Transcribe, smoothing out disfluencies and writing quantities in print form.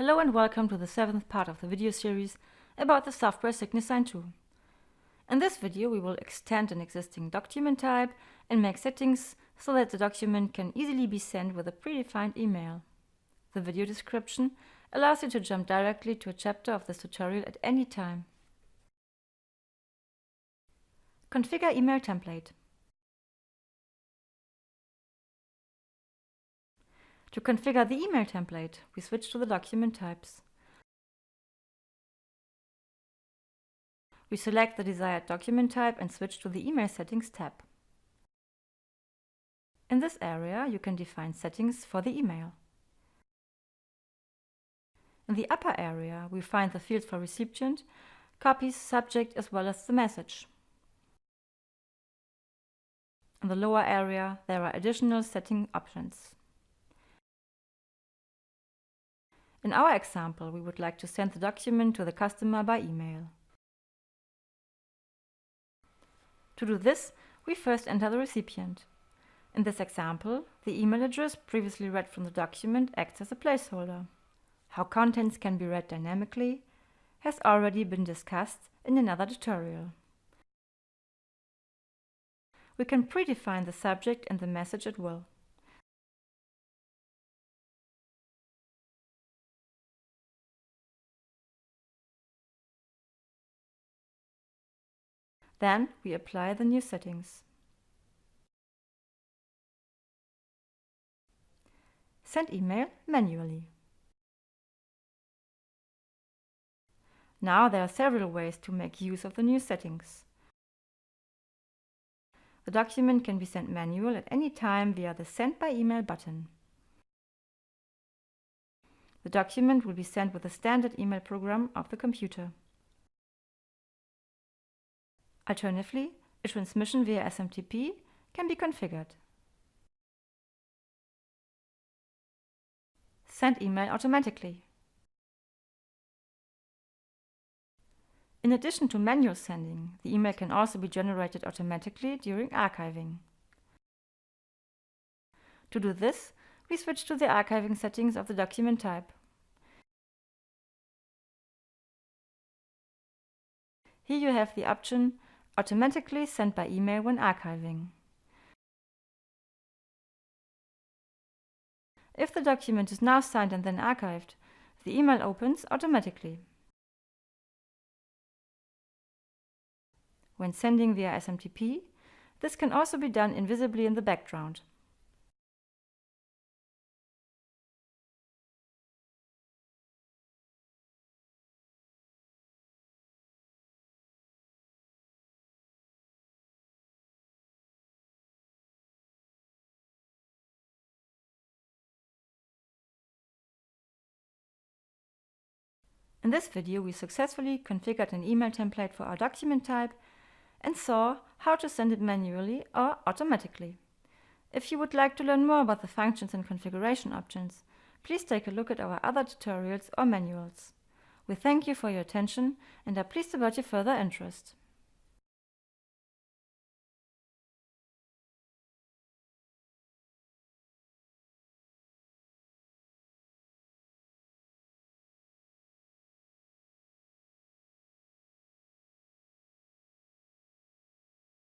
Hello and welcome to the 7th part of the video series about the software signoSign tool. In this video we will extend an existing document type and make settings so that the document can easily be sent with a predefined email. The video description allows you to jump directly to a chapter of this tutorial at any time. Configure email template. To configure the email template, we switch to the document types. We select the desired document type and switch to the Email Settings tab. In this area, you can define settings for the email. In the upper area, we find the fields for recipient, copies, subject, as well as the message. In the lower area, there are additional setting options. In our example, we would like to send the document to the customer by email. To do this, we first enter the recipient. In this example, the email address previously read from the document acts as a placeholder. How contents can be read dynamically has already been discussed in another tutorial. We can predefine the subject and the message at will. Then we apply the new settings. Send email manually. Now there are several ways to make use of the new settings. The document can be sent manual at any time via the Send by Email button. The document will be sent with the standard email program of the computer. Alternatively, a transmission via SMTP can be configured. Send email automatically. In addition to manual sending, the email can also be generated automatically during archiving. To do this, we switch to the archiving settings of the document type. Here you have the option Automatically send by email when archiving. If the document is now signed and then archived, the email opens automatically. When sending via SMTP, this can also be done invisibly in the background. In this video, we successfully configured an email template for our document type and saw how to send it manually or automatically. If you would like to learn more about the functions and configuration options, please take a look at our other tutorials or manuals. We thank you for your attention and are pleased about your further interest.